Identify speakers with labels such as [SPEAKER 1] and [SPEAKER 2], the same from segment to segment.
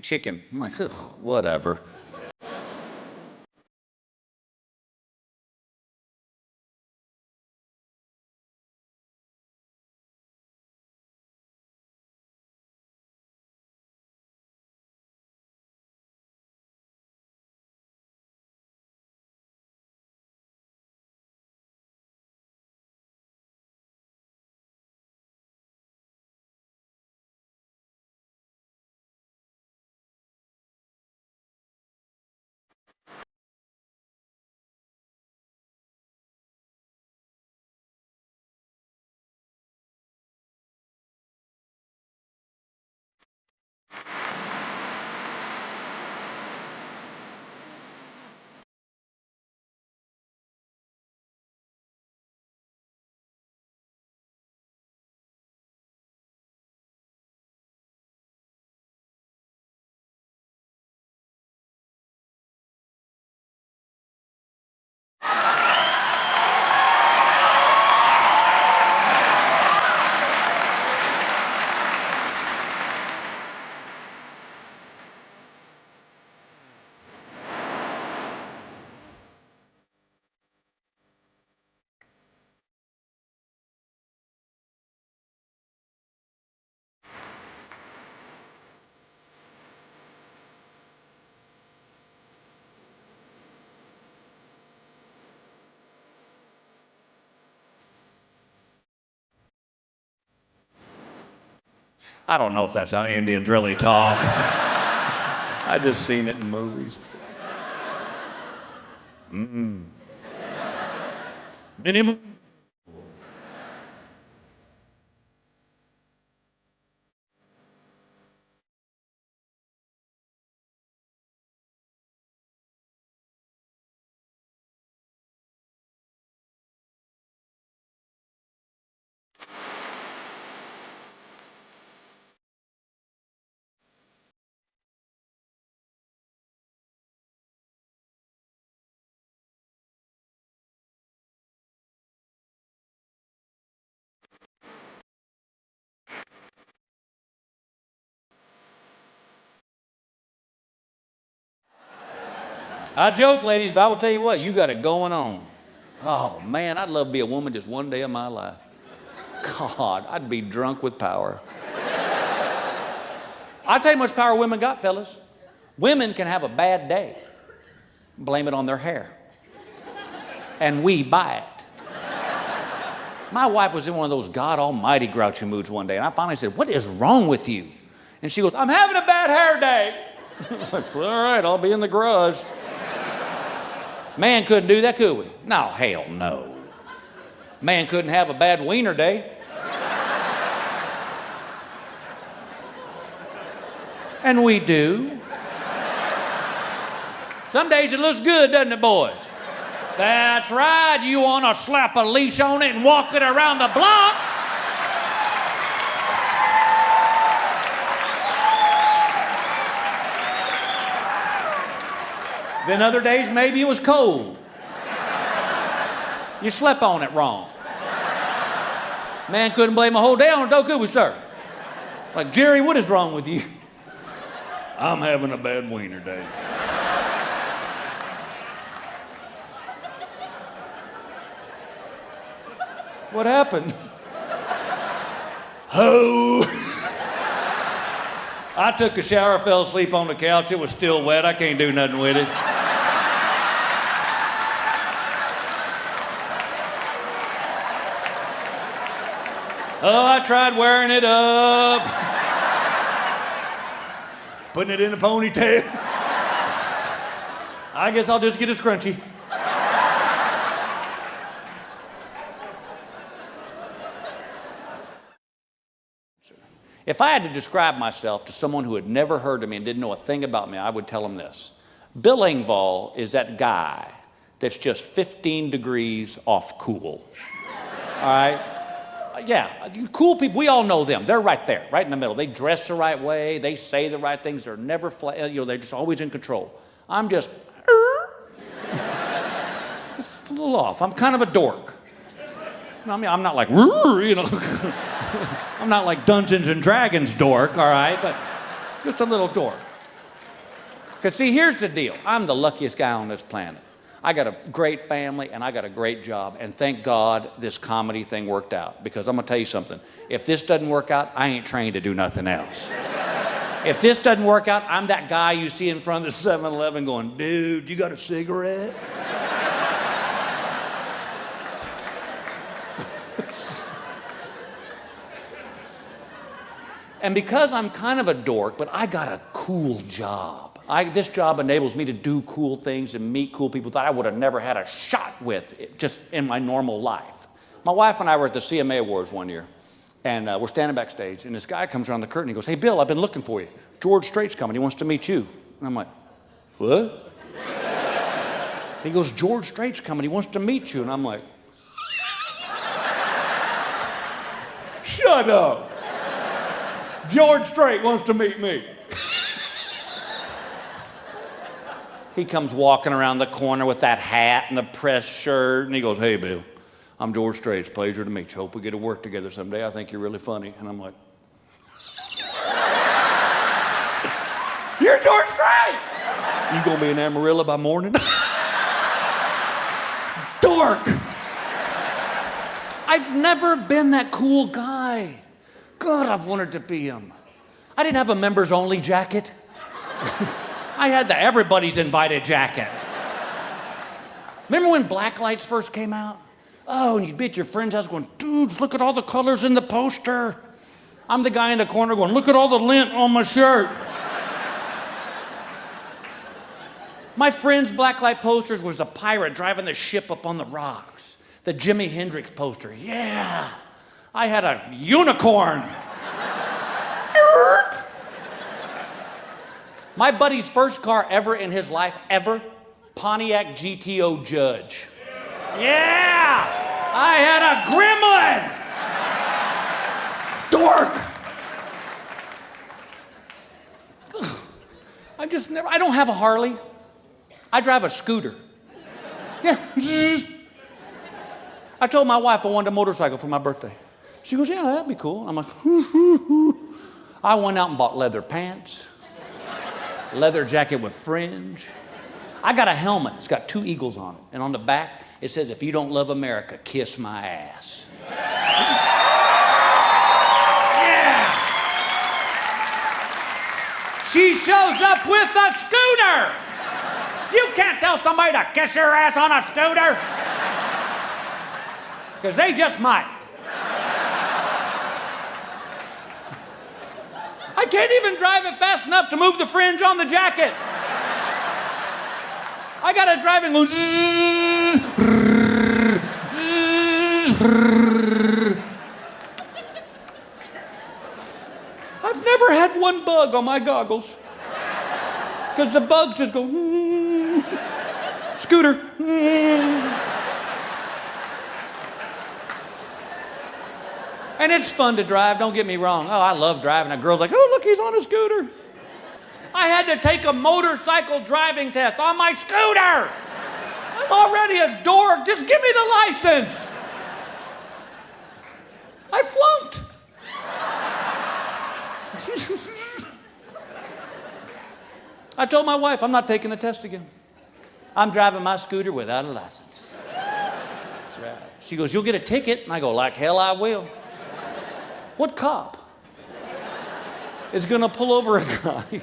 [SPEAKER 1] a chicken. I'm like, ugh, whatever. I don't know if that's how Indians really talk. I just seen it in movies. Minimum. I joke, ladies, but I will tell you what, you got it going on. Oh, man, I'd love to be a woman just one day of my life. God, I'd be drunk with power. I'll tell you how much power women got, fellas. Women can have a bad day, blame it on their hair, and we buy it. My wife was in one of those God almighty grouchy moods one day, and I finally said, what is wrong with you? And she goes, I'm having a bad hair day. I was like, all right, I'll be in the garage. Man couldn't do that, could we? No, hell no. Man couldn't have a bad wiener day. And we do. Some days it looks good, doesn't it, boys? That's right. You want to slap a leash on it and walk it around the block. Then other days, maybe it was cold. You slept on it wrong. Man couldn't blame a whole day on it, though, could we, sir? Like, Jerry, what is wrong with you? I'm having a bad wiener day. What happened? Oh. I took a shower, fell asleep on the couch. It was still wet. I can't do nothing with it. Oh, I tried wearing it up. Putting it in a ponytail. I guess I'll just get a scrunchie. If I had to describe myself to someone who had never heard of me and didn't know a thing about me, I would tell them this. Bill Engvall is that guy that's just 15 degrees off cool. All right? Yeah, cool people, we all know them. They're right there, right in the middle. They dress the right way. They say the right things. They're never, they're just always in control. I'm just a little off. I'm kind of a dork. I mean, I'm not like, I'm not like Dungeons and Dragons dork, all right? But just a little dork. Because see, here's the deal. I'm the luckiest guy on this planet. I got a great family and I got a great job. And thank God this comedy thing worked out. Because I'm going to tell you something. If this doesn't work out, I ain't trained to do nothing else. If this doesn't work out, I'm that guy you see in front of the 7-Eleven going, dude, you got a cigarette? And because I'm kind of a dork, but I got a cool job. This job enables me to do cool things and meet cool people that I would have never had a shot with just in my normal life. My wife and I were at the CMA Awards one year, and we're standing backstage, and this guy comes around the curtain. He goes, hey, Bill, I've been looking for you. George Strait's coming. He wants to meet you. And I'm like, what? He goes, George Strait's coming. He wants to meet you. And I'm like, shut up. George Strait wants to meet me. He comes walking around the corner with that hat and the press shirt, and he goes, hey, Bill, I'm George Strait. It's a pleasure to meet you. Hope we get to work together someday. I think you're really funny. And I'm like, you're George Strait! You gonna be in Amarillo by morning? Dork! I've never been that cool guy. God, I've wanted to be him. I didn't have a members-only jacket. I had the everybody's invited jacket. Remember when black lights first came out? Oh, and you'd be at your friend's house going, dudes, look at all the colors in the poster. I'm the guy in the corner going, look at all the lint on my shirt. My friend's blacklight posters was a pirate driving the ship up on the rocks. The Jimi Hendrix poster, yeah. I had a unicorn. My buddy's first car ever in his life, Pontiac GTO Judge. Yeah! I had a gremlin! Dork! I don't have a Harley. I drive a scooter. Yeah. I told my wife I wanted a motorcycle for my birthday. She goes, yeah, that'd be cool. I'm like, I went out and bought leather pants, leather jacket with fringe. I got a helmet. It's got 2 eagles on it. And on the back, it says, if you don't love America, kiss my ass. Yeah! She shows up with a scooter. You can't tell somebody to kiss your ass on a scooter. Because they just might. I can't even drive it fast enough to move the fringe on the jacket. I gotta drive and go I've never had one bug on my goggles. Because the bugs just go scooter. And it's fun to drive, don't get me wrong. Oh, I love driving. A girl's like, oh, look, he's on a scooter. I had to take a motorcycle driving test on my scooter. I'm already a dork. Just give me the license. I flunked. I told my wife, I'm not taking the test again. I'm driving my scooter without a license. That's right. She goes, you'll get a ticket. And I go, like hell I will. What cop is gonna pull over a guy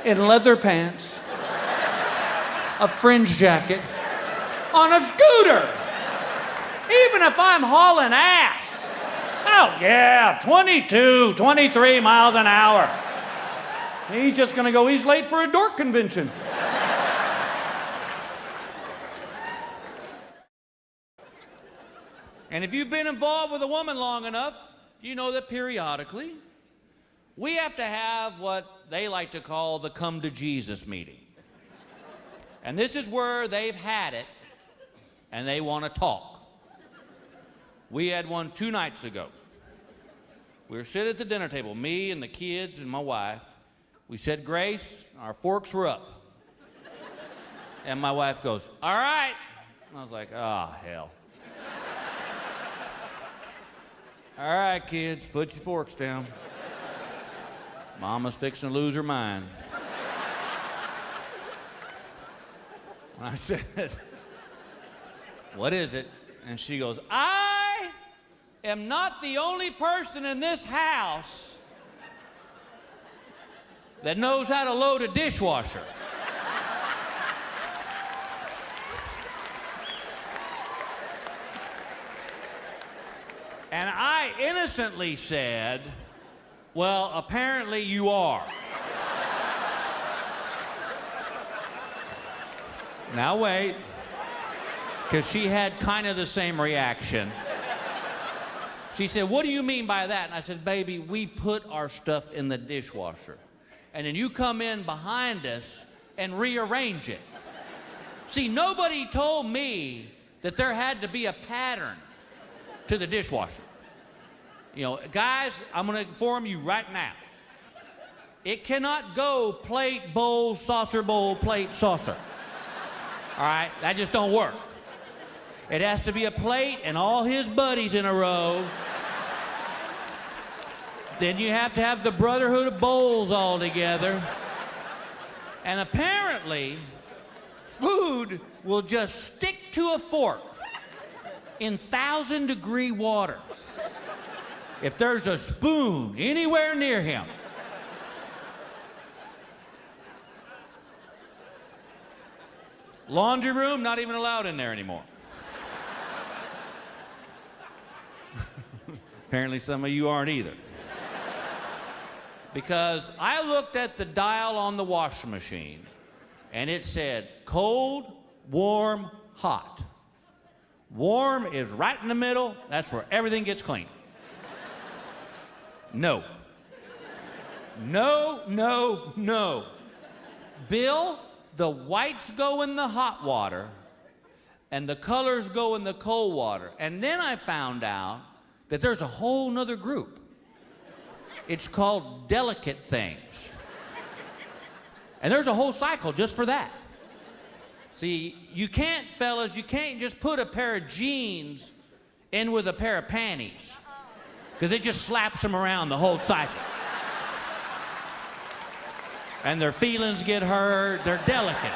[SPEAKER 1] in leather pants, a fringe jacket, on a scooter? Even if I'm hauling ass. Oh yeah, 22, 23 miles an hour. He's just gonna go, he's late for a dork convention. And if you've been involved with a woman long enough, you know that periodically we have to have what they like to call the come to Jesus meeting. And this is where they've had it and they want to talk. We had one 2 nights ago. We were sitting at the dinner table, me and the kids and my wife. We said grace, our forks were up. And my wife goes, all right. And I was like, oh, hell. All right, kids, put your forks down. Mama's fixing to lose her mind. I said, what is it? And she goes, I am not the only person in this house that knows how to load a dishwasher. And I innocently said, well, apparently you are. Now wait, because she had kind of the same reaction. She said, what do you mean by that? And I said, baby, we put our stuff in the dishwasher. And then you come in behind us and rearrange it. See, nobody told me that there had to be a pattern to the dishwasher. You know, guys, I'm going to inform you right now. It cannot go plate, bowl, plate, saucer. All right? That just don't work. It has to be a plate and all his buddies in a row. Then you have to have the Brotherhood of Bowls all together. And apparently, food will just stick to a fork in 1,000-degree water if there's a spoon anywhere near him. Laundry room, not even allowed in there anymore. Apparently some of you aren't either. Because I looked at the dial on the washing machine and it said cold, warm, hot. Warm is right in the middle. That's where everything gets clean. No. No, no, no. Bill, the whites go in the hot water and the colors go in the cold water. And then I found out that there's a whole nother group. It's called delicate things. And there's a whole cycle just for that. See, you can't, fellas, you can't just put a pair of jeans in with a pair of panties, because it just slaps them around the whole cycle. And their feelings get hurt. They're delicate.